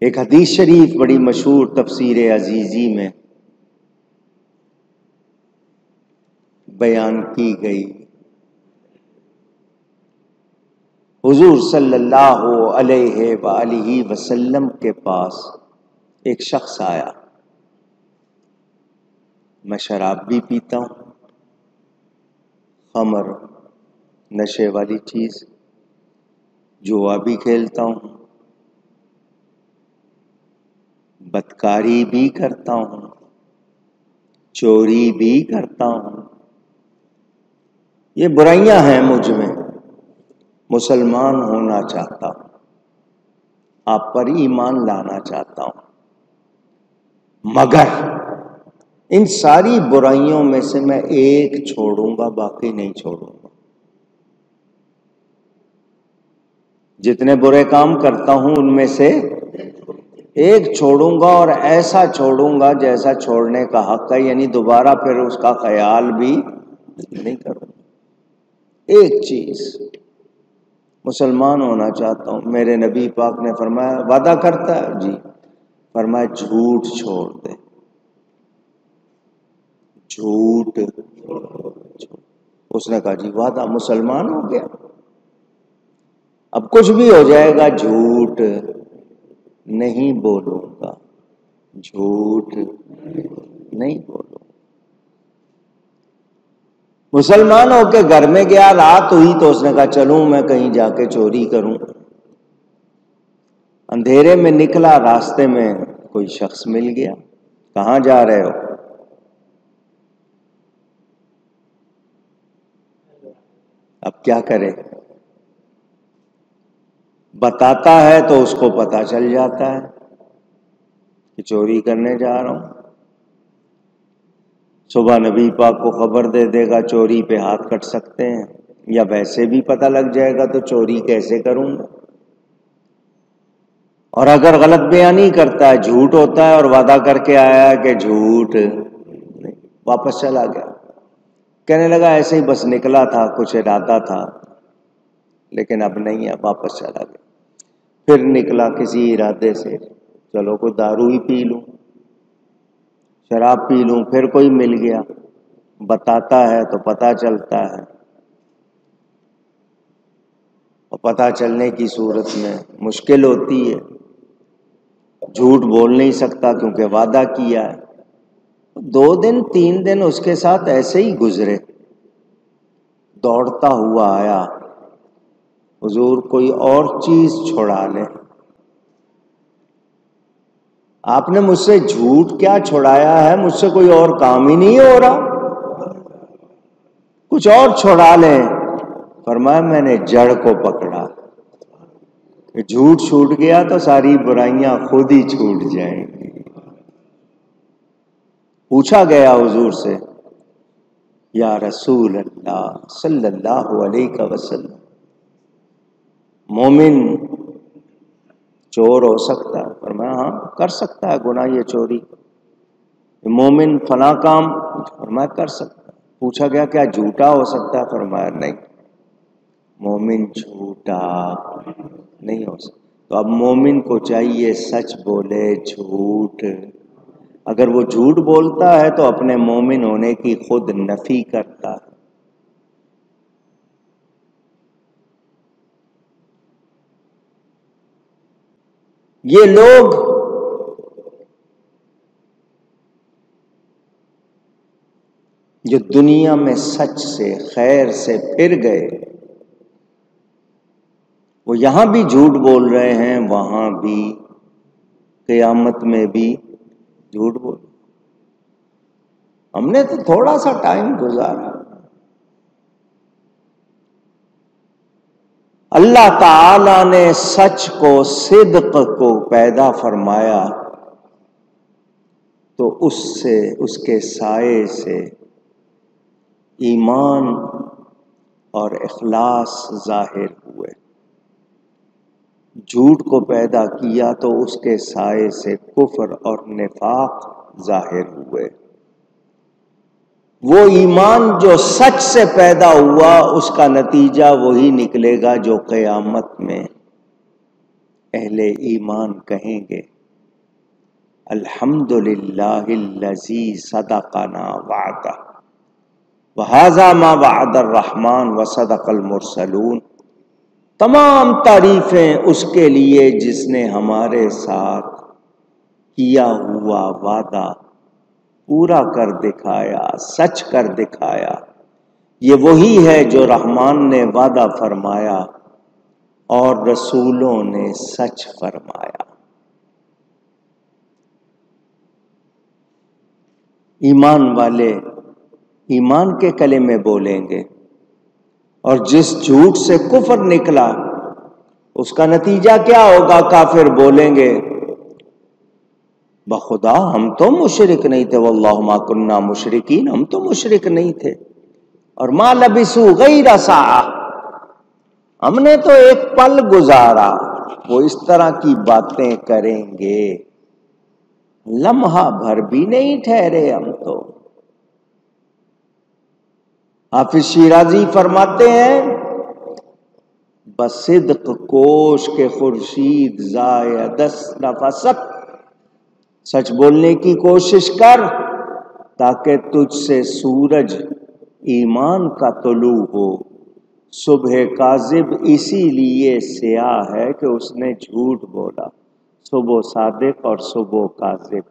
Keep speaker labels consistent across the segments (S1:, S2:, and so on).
S1: ایک حدیث شریف بڑی مشہور تفسیر عزیزی میں بیان کی گئی. حضور صلی اللہ علیہ وآلہ وسلم کے پاس ایک شخص آیا. میں شراب بھی پیتا ہوں، خمر نشے والی چیز، جوا بھی کھیلتا ہوں، بدکاری بھی کرتا ہوں، چوری بھی کرتا ہوں. یہ برائیاں ہیں مجھ میں. مسلمان ہونا چاہتا ہوں، آپ پر ایمان لانا چاہتا ہوں، مگر ان ساری برائیوں میں سے میں ایک چھوڑوں گا، باقی نہیں چھوڑوں گا. جتنے برے کام کرتا ہوں ان میں سے ایک چھوڑوں گا، اور ایسا چھوڑوں گا جیسا چھوڑنے کا حق ہے، یعنی دوبارہ پھر اس کا خیال بھی نہیں کروں. ایک چیز، مسلمان ہونا چاہتا ہوں. میرے نبی پاک نے فرمایا، وعدہ کرتا ہے؟ جی. فرمایا جھوٹ چھوڑ دے. جھوٹ. اس نے کہا جی وعدہ، مسلمان ہو گیا، اب کچھ بھی ہو جائے گا جھوٹ نہیں بولوں گا، جھوٹ نہیں بولوں. مسلمان ہو کے گھر میں گیا، رات ہوئی تو اس نے کہا چلوں میں کہیں جا کے چوری کروں. اندھیرے میں نکلا، راستے میں کوئی شخص مل گیا. کہاں جا رہے ہو؟ اب کیا کرے؟ بتاتا ہے تو اس کو پتا چل جاتا ہے کہ چوری کرنے جا رہا ہوں. صبح نبی پاک کو خبر دے دے گا، چوری پہ ہاتھ کٹ سکتے ہیں، یا ویسے بھی پتہ لگ جائے گا تو چوری کیسے کروں گا. اور اگر غلط بیانی کرتا ہے، جھوٹ ہوتا ہے، اور وعدہ کر کے آیا کہ جھوٹ نہیں، واپس چلا گیا. کہنے لگا ایسے ہی بس نکلا تھا، کچھ ارادہ تھا، لیکن اب نہیں ہے، واپس چلا گیا. پھر نکلا کسی ارادے سے، چلو کوئی دارو ہی پی لوں، شراب پی لوں. پھر کوئی مل گیا، بتاتا ہے تو پتہ چلتا ہے، اور پتہ چلنے کی صورت میں مشکل ہوتی ہے. جھوٹ بول نہیں سکتا کیونکہ وعدہ کیا ہے. 2 دن 3 دن اس کے ساتھ ایسے ہی گزرے. دوڑتا ہوا آیا، حضور کوئی اور چیز چھڑا لے. آپ نے مجھ سے جھوٹ کیا چھڑایا ہے؟ مجھ سے کوئی اور کام ہی نہیں ہو رہا، کچھ اور چھڑا لیں. فرمایا میں نے جڑ کو پکڑا، کہ جھوٹ چھوٹ گیا تو ساری برائیاں خود ہی چھوٹ جائیں گی. پوچھا گیا حضور سے، یا رسول اللہ صلی اللہ علیہ وسلم، مومن چور ہو سکتا ہے؟ فرمایا ہاں کر سکتا ہے گناہ یہ چوری. مومن فلاں کام؟ فرمایا کر سکتا ہے. پوچھا گیا کیا جھوٹا ہو سکتا ہے؟ فرمایا نہیں، مومن جھوٹا نہیں ہو سکتا. تو اب مومن کو چاہیے سچ بولے، جھوٹ. اگر وہ جھوٹ بولتا ہے تو اپنے مومن ہونے کی خود نفی کرتا ہے. یہ لوگ جو دنیا میں سچ سے، خیر سے پھر گئے، وہ یہاں بھی جھوٹ بول رہے ہیں، وہاں بھی، قیامت میں بھی جھوٹ بول. ہم نے تو تھوڑا سا ٹائم گزارا. اللہ تعالی نے سچ کو، صدق کو پیدا فرمایا تو اس سے، اس کے سائے سے ایمان اور اخلاص ظاہر ہوئے. جھوٹ کو پیدا کیا تو اس کے سائے سے کفر اور نفاق ظاہر ہوئے. وہ ایمان جو سچ سے پیدا ہوا، اس کا نتیجہ وہی نکلے گا جو قیامت میں اہل ایمان کہیں گے الحمدللہ الذی صدقنا وعدہ وہذا ما وعد الرحمن وصدق المرسلون. تمام تعریفیں اس کے لیے جس نے ہمارے ساتھ کیا ہوا وعدہ پورا کر دکھایا، سچ کر دکھایا. یہ وہی ہے جو رحمان نے وعدہ فرمایا اور رسولوں نے سچ فرمایا. ایمان والے ایمان کے کلمے بولیں گے، اور جس جھوٹ سے کفر نکلا اس کا نتیجہ کیا ہوگا؟ کافر بولیں گے بخدا ہم تو مشرک نہیں تھے، واللہ ما کننا مشرکین، ہم تو مشرک نہیں تھے. اور ما لبثوا غیر ساعہ، ہم نے تو ایک پل گزارا. وہ اس طرح کی باتیں کریں گے، لمحہ بھر بھی نہیں ٹھہرے ہم تو. حافظ شیرازی فرماتے ہیں بصدق کوش کے خورشید زائدست نفست، سچ بولنے کی کوشش کر تاکہ تجھ سے سورج ایمان کا طلوع ہو. صبح کاذب اسی لیے سیاہ ہے کہ اس نے جھوٹ بولا. صبح صادق اور صبح کاذب،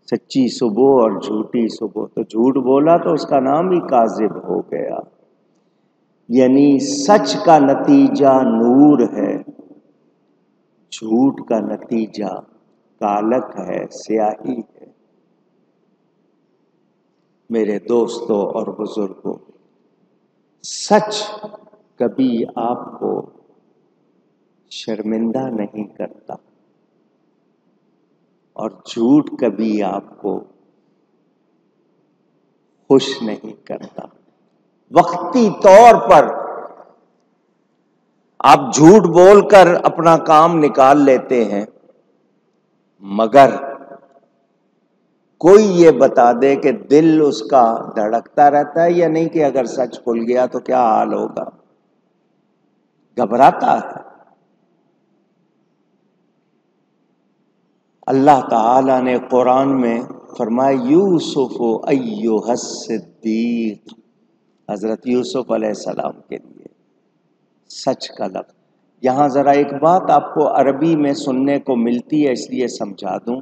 S1: سچی صبح اور جھوٹی صبح. تو جھوٹ بولا تو اس کا نام ہی کاذب ہو گیا. یعنی سچ کا نتیجہ نور ہے، جھوٹ کا نتیجہ کالک ہے، سیاہی ہے. میرے دوستوں اور بزرگوں، سچ کبھی آپ کو شرمندہ نہیں کرتا اور جھوٹ کبھی آپ کو خوش نہیں کرتا. وقتی طور پر آپ جھوٹ بول کر اپنا کام نکال لیتے ہیں، مگر کوئی یہ بتا دے کہ دل اس کا دھڑکتا رہتا ہے یا نہیں کہ اگر سچ کھل گیا تو کیا حال ہوگا، گھبراتا ہے. اللہ تعالی نے قرآن میں فرمایا یوسف ایھا الصدیق، حضرت یوسف علیہ السلام کے لیے سچ کا لفظ. یہاں ذرا ایک بات آپ کو عربی میں سننے کو ملتی ہے، اس لیے سمجھا دوں.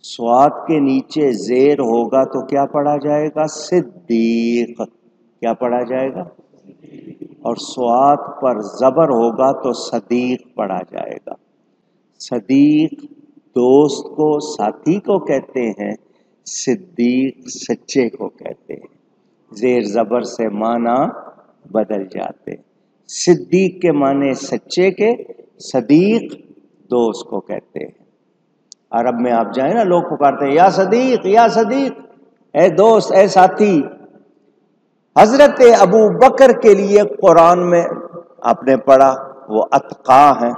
S1: سواد کے نیچے زیر ہوگا تو کیا پڑھا جائے گا؟ صدیق. کیا پڑھا جائے گا؟ اور سواد پر زبر ہوگا تو صدیق پڑھا جائے گا. صدیق دوست کو، ساتھی کو کہتے ہیں، صدیق سچے کو کہتے ہیں. زیر زبر سے معنی بدل جاتے. صدیق کے معنی سچے کے، صدیق دوست کو کہتے ہیں. عرب میں آپ جائیں نا، لوگ پکارتے ہیں یا صدیق یا صدیق، اے دوست اے ساتھی. حضرت ابو بکر کے لیے قرآن میں آپ نے پڑھا وہ اتقا ہیں.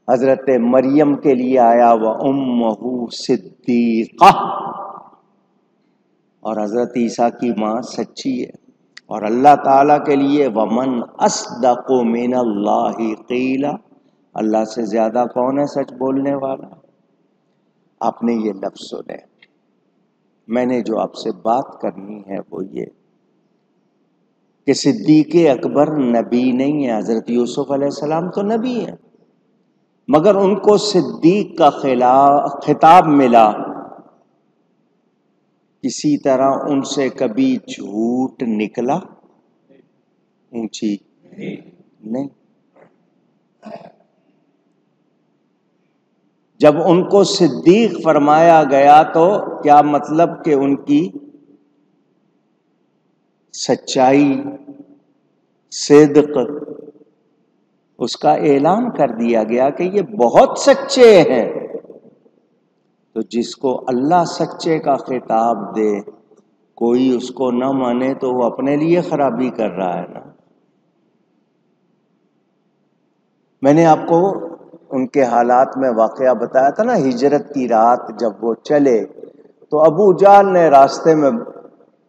S1: حضرت مریم کے لیے آیا وَأُمُّهُ صِدِّیقَةٌ، اور حضرت عیسیٰ کی ماں سچی ہے. اور اللہ تعالیٰ کے لیے وَمَنْ أَصْدَقُ مِنَ اللَّهِ قِيلًا، اللہ سے زیادہ کون ہے سچ بولنے والا؟ آپ نے یہ لفظ سنے. میں نے جو آپ سے بات کرنی ہے وہ یہ کہ صدیق اکبر نبی نہیں ہے. حضرت یوسف علیہ السلام تو نبی ہیں، مگر ان کو صدیق کا خطاب ملا. کسی طرح ان سے کبھی جھوٹ نکلا اونچی نہیں. جب ان کو صدیق فرمایا گیا تو کیا مطلب کہ ان کی سچائی، صدق، اس کا اعلان کر دیا گیا کہ یہ بہت سچے ہیں. تو جس کو اللہ سچے کا خطاب دے، کوئی اس کو نہ مانے تو وہ اپنے لیے خرابی کر رہا ہے نا. میں نے آپ کو ان کے حالات میں واقعہ بتایا تھا نا، ہجرت کی رات جب وہ چلے تو ابو جہل نے راستے میں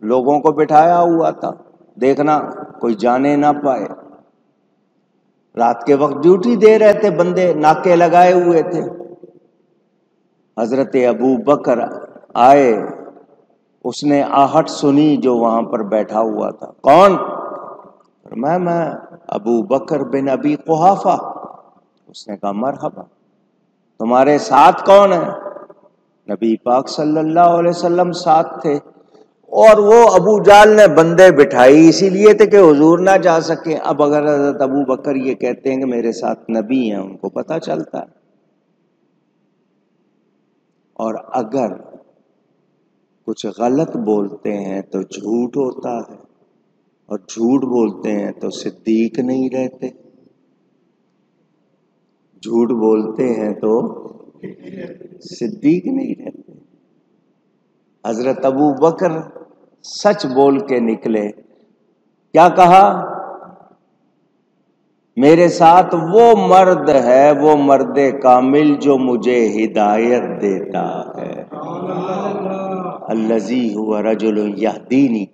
S1: لوگوں کو بٹھایا ہوا تھا، دیکھنا کوئی جانے نہ پائے. رات کے وقت ڈیوٹی دے رہے تھے، بندے ناکے لگائے ہوئے تھے. حضرت ابو بکر آئے، اس نے آہٹ سنی جو وہاں پر بیٹھا ہوا تھا، کون؟ میں ابو بکر بن ابی قحافہ۔ اس نے کہا مرحبا، تمہارے ساتھ کون ہے؟ نبی پاک صلی اللہ علیہ وسلم ساتھ تھے، اور وہ ابو جال نے بندے بٹھائی اسی لیے تھے کہ حضور نہ جا سکے۔ اب اگر حضرت ابو بکر یہ کہتے ہیں کہ میرے ساتھ نبی ہیں، ان کو پتہ چلتا ہے، اور اگر کچھ غلط بولتے ہیں تو جھوٹ ہوتا ہے، اور جھوٹ بولتے ہیں تو صدیق نہیں رہتے، جھوٹ بولتے ہیں تو صدیق نہیں رہتے۔ حضرت ابو بکر سچ بول کے نکلے، کیا کہا؟ میرے ساتھ وہ مرد ہے، وہ مرد کامل جو مجھے ہدایت دیتا ہے، الذی هو رجل یہدینی،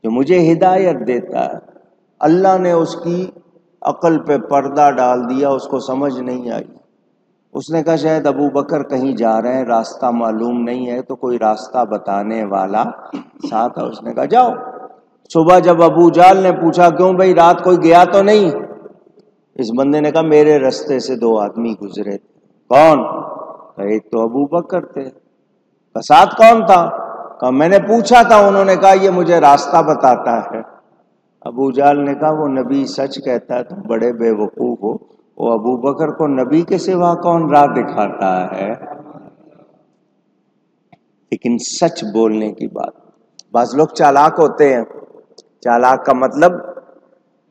S1: جو مجھے ہدایت دیتا ہے۔ اللہ نے اس کی عقل پہ پردہ ڈال دیا، اس کو سمجھ نہیں آئی۔ اس نے کہا شاید ابو بکر کہیں جا رہے ہیں، راستہ معلوم نہیں ہے، تو کوئی راستہ بتانے والا ساتھ ہے۔ اس نے کہا جاؤ۔ صبح جب ابو جال نے پوچھا کیوں بھائی رات کوئی گیا تو نہیں؟ اس بندے نے کہا میرے رستے سے 2 آدمی گزرے تھے۔ کون؟ ایک تو ابو بکر تھے، ساتھ کون تھا؟ کہا میں نے پوچھا تھا، انہوں نے کہا یہ مجھے راستہ بتاتا ہے۔ ابو جال نے کہا وہ نبی سچ کہتا ہے، تم بڑے بے وقوف ہو، وہ ابو بکر کو نبی کے سوا کون راہ دکھاتا ہے؟ لیکن سچ بولنے کی بات، بعض لوگ چالاک ہوتے ہیں، چالاک کا مطلب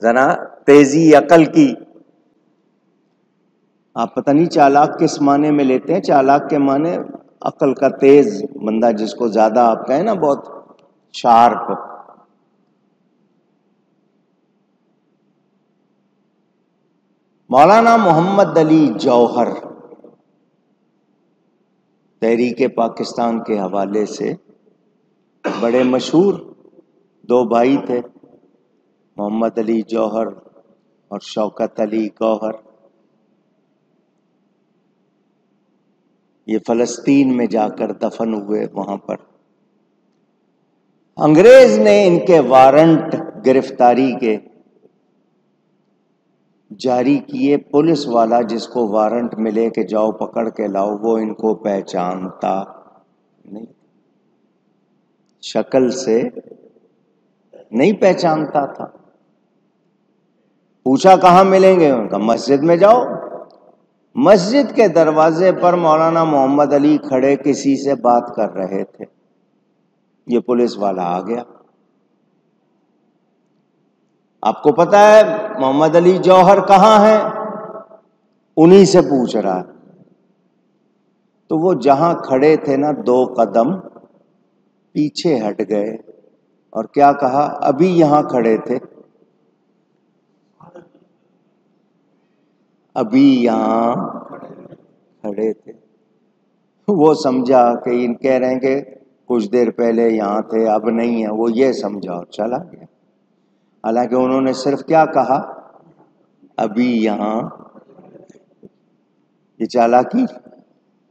S1: ذرا تیزی عقل کی، آپ پتہ نہیں چالاک کس معنی میں لیتے ہیں۔ چالاک کے معنی عقل کا تیز بندہ، جس کو زیادہ آپ کہیں نا بہت شارپ۔ مولانا محمد علی جوہر تحریک پاکستان کے حوالے سے بڑے مشہور 2 بھائی تھے، محمد علی جوہر اور شوکت علی گوہر۔ یہ فلسطین میں جا کر دفن ہوئے، وہاں پر انگریز نے ان کے وارنٹ گرفتاری کے جاری کیے۔ پولیس والا جس کو وارنٹ ملے کہ جاؤ پکڑ کے لاؤ، وہ ان کو پہچانتا نہیں، شکل سے نہیں پہچانتا تھا۔ پوچھا کہاں ملیں گے؟ ان کا مسجد میں جاؤ۔ مسجد کے دروازے پر مولانا محمد علی کھڑے کسی سے بات کر رہے تھے، یہ پولیس والا آ گیا۔ آپ کو پتا ہے محمد علی جوہر کہاں ہیں؟ انہی سے پوچھ رہا ہے۔ تو وہ جہاں کھڑے تھے نا 2 قدم پیچھے ہٹ گئے، اور کیا کہا؟ ابھی یہاں کھڑے تھے، ابھی یہاں کھڑے تھے۔ وہ سمجھا کہ ان کہہ رہے ہیں کہ کچھ دیر پہلے یہاں تھے اب نہیں ہے، وہ یہ سمجھا اور چلا گیا۔ حالانکہ انہوں نے صرف کیا کہا؟ ابھی یہاں۔ یہ چالاکی۔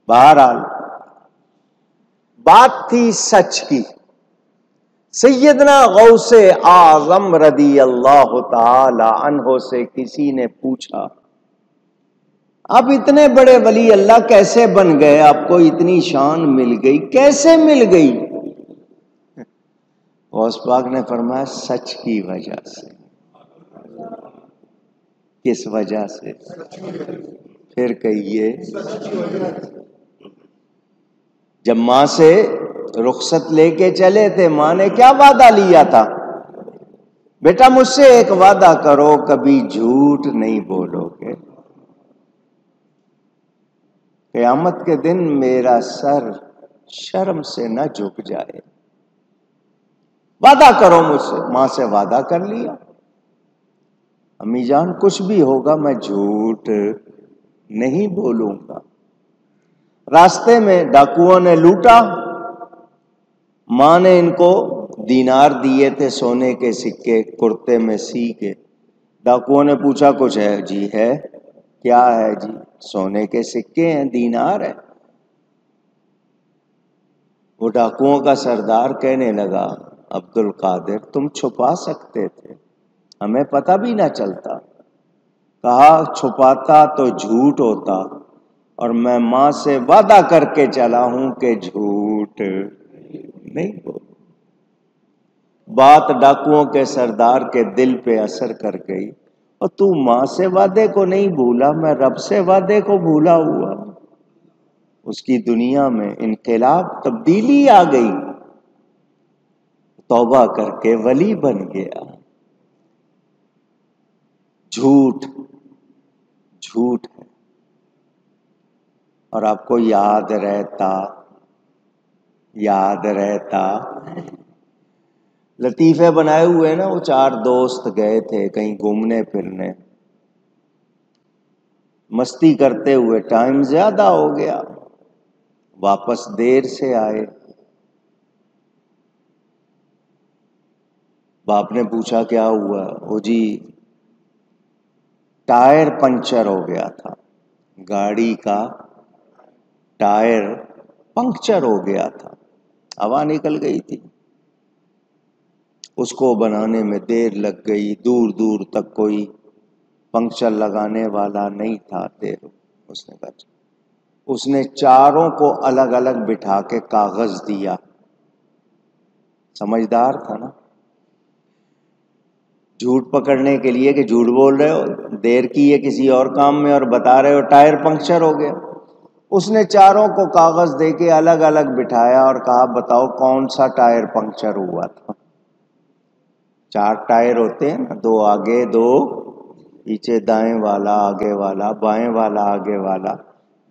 S1: بہرحال بات تھی سچ کی۔ سیدنا غوث اعظم رضی اللہ تعالی عنہ سے کسی نے پوچھا آپ اتنے بڑے ولی اللہ کیسے بن گئے؟ آپ کو اتنی شان مل گئی، کیسے مل گئی؟ غوث پاک نے فرمایا سچ کی وجہ سے۔ کس وجہ سے؟ پھر کہیے۔ جب ماں سے رخصت لے کے چلے تھے، ماں نے کیا وعدہ لیا تھا؟ بیٹا مجھ سے ایک وعدہ کرو، کبھی جھوٹ نہیں بولو گے، قیامت کے دن میرا سر شرم سے نہ جھک جائے، وعدہ کرو مجھ سے۔ ماں سے وعدہ کر لیا، امی جان کچھ بھی ہوگا میں جھوٹ نہیں بولوں گا۔ راستے میں ڈاکوؤں نے لوٹا، ماں نے ان کو دینار دیے تھے سونے کے سکے، کرتے میں سی کے۔ ڈاکوؤں نے پوچھا کچھ ہے؟ جی ہے۔ کیا ہے جی؟ سونے کے سکے ہیں، دینار ہے۔ وہ ڈاکوؤں کا سردار کہنے لگا عبد القادر تم چھپا سکتے تھے، ہمیں پتہ بھی نہ چلتا۔ کہا چھپاتا تو جھوٹ ہوتا، اور میں ماں سے وعدہ کر کے چلا ہوں کہ جھوٹ نہیں بول۔ بات ڈاکوؤں کے سردار کے دل پہ اثر کر گئی، اور تو ماں سے وعدے کو نہیں بھولا، میں رب سے وعدے کو بھولا ہوا۔ اس کی دنیا میں انقلاب، تبدیلی آ گئی، توبہ کر کے ولی بن گیا۔ جھوٹ جھوٹ ہے، اور آپ کو یاد رہتا لطیفے بنائے ہوئے نا، وہ 4 دوست گئے تھے کہیں گھومنے پھرنے، مستی کرتے ہوئے ٹائم زیادہ ہو گیا، واپس دیر سے آئے۔ باپ نے پوچھا کیا ہوا؟ وہ جی ٹائر پنچر ہو گیا تھا، گاڑی کا ٹائر پنکچر ہو گیا تھا، ہوا نکل گئی تھی، اس کو بنانے میں دیر لگ گئی، دور دور تک کوئی پنکچر لگانے والا نہیں تھا۔ دیر اس نے کہا، اس نے 4 کو الگ الگ بٹھا کے کاغذ دیا، سمجھدار تھا نا، جھوٹ پکڑنے کے لیے کہ جھوٹ بول رہے ہو، دیر کی ہے کسی اور کام میں اور بتا رہے ہو ٹائر پنکچر ہو گیا۔ اس نے 4 کو کاغذ دے کے الگ الگ بٹھایا اور کہا بتاؤ کون سا ٹائر پنکچر ہوا تھا؟ 4 ٹائر ہوتے ہیں نا، 2 آگے 2 پیچھے، دائیں والا آگے والا، بائیں والا آگے والا،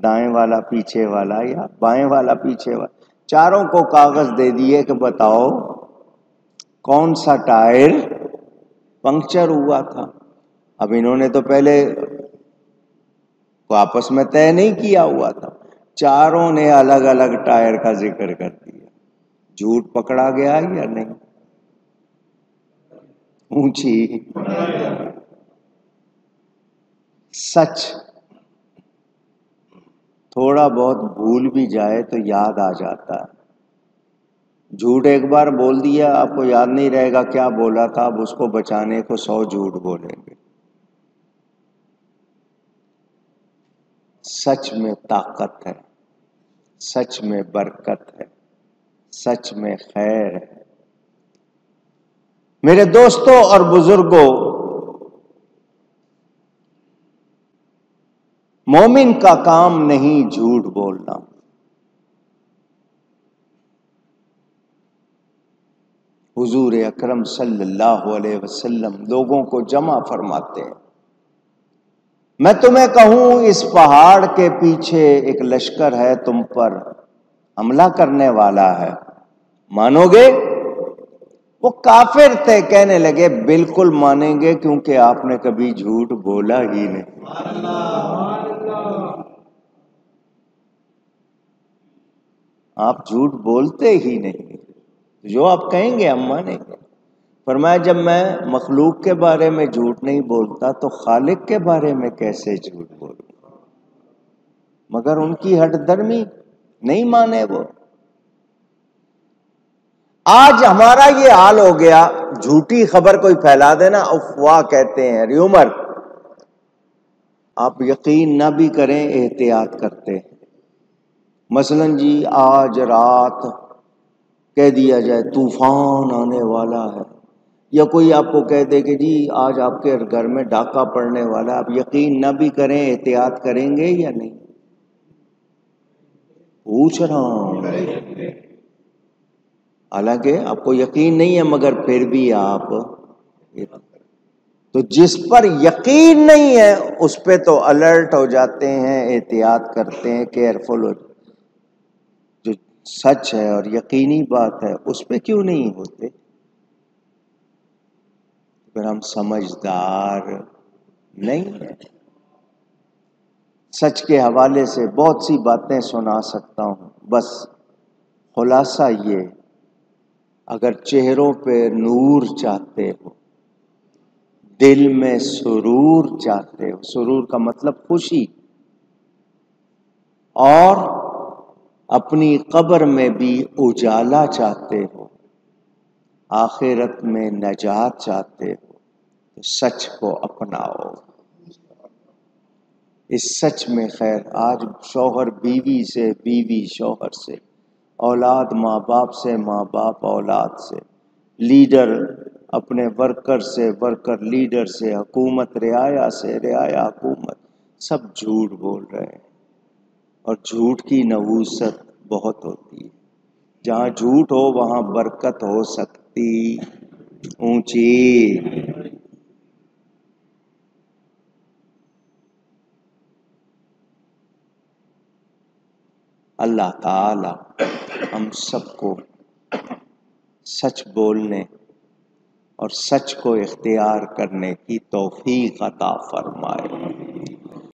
S1: دائیں والا پیچھے والا، یا بائیں والا پیچھے والا۔ 4 کو کاغذ دے دیے کہ بتاؤ کون سا ٹائر پنکچر ہوا تھا۔ اب انہوں نے تو پہلے آپس میں طے نہیں کیا ہوا تھا، 4 نے الگ الگ ٹائر کا ذکر کر دیا۔ جھوٹ پکڑا گیا یا نہیں؟ اونچی سچ تھوڑا بہت بھول بھی جائے تو یاد آ جاتا ہے۔ جھوٹ ایک بار بول دیا، آپ کو یاد نہیں رہے گا کیا بولا تھا، اب اس کو بچانے کو 100 جھوٹ بولیں گے۔ سچ میں طاقت ہے، سچ میں برکت ہے، سچ میں خیر ہے۔ میرے دوستوں اور بزرگوں، مومن کا کام نہیں جھوٹ بولنا۔ حضور اکرم صلی اللہ علیہ وسلم لوگوں کو جمع فرماتے ہیں، میں تمہیں کہوں اس پہاڑ کے پیچھے ایک لشکر ہے، تم پر حملہ کرنے والا ہے، مانو گے؟ وہ کافر تھے، کہنے لگے بالکل مانیں گے، کیونکہ آپ نے کبھی جھوٹ بولا ہی نہیں۔ آپ جھوٹ بولتے ہی نہیں، جو آپ کہیں گے ہم مانیں گے۔ فرمایا جب میں مخلوق کے بارے میں جھوٹ نہیں بولتا تو خالق کے بارے میں کیسے جھوٹ بولتا؟ مگر ان کی ہٹ درمی نہیں مانے وہ۔ آج ہمارا یہ حال ہو گیا، جھوٹی خبر کوئی پھیلا دینا، افواہ کہتے ہیں، ریومر، آپ یقین نہ بھی کریں احتیاط کرتے ہیں۔ مثلا جی آج رات کہہ دیا جائے طوفان آنے والا ہے، یا کوئی آپ کو کہہ دے کہ جی آج آپ کے گھر میں ڈاکہ پڑنے والا ہے، آپ یقین نہ بھی کریں احتیاط کریں گے یا نہیں؟ پوچھ رہا ہوں، حالانکہ آپ کو یقین نہیں ہے مگر پھر بھی آپ، تو جس پر یقین نہیں ہے اس پہ تو الرٹ ہو جاتے ہیں، احتیاط کرتے ہیں، کیئرفل ہو۔ جو سچ ہے اور یقینی بات ہے اس پہ کیوں نہیں ہوتے؟ پھر ہم سمجھدار نہیں ہیں۔ سچ کے حوالے سے بہت سی باتیں سنا سکتا ہوں، بس خلاصہ یہ، اگر چہروں پہ نور چاہتے ہو، دل میں سرور چاہتے ہو، سرور کا مطلب خوشی، اور اپنی قبر میں بھی اجالا چاہتے ہو، آخرت میں نجات چاہتے ہو، تو سچ کو اپناؤ۔ اس سچ میں خیر، آج شوہر بیوی سے، بیوی شوہر سے، اولاد ماں باپ سے، ماں باپ اولاد سے، لیڈر اپنے ورکر سے، ورکر لیڈر سے، حکومت رعایا سے، رعایا حکومت، سب جھوٹ بول رہے ہیں، اور جھوٹ کی نحوست بہت ہوتی ہے۔ جہاں جھوٹ ہو وہاں برکت ہو سکتی اونچی۔ اللہ تعالی ہم سب کو سچ بولنے اور سچ کو اختیار کرنے کی توفیق عطا فرمائے۔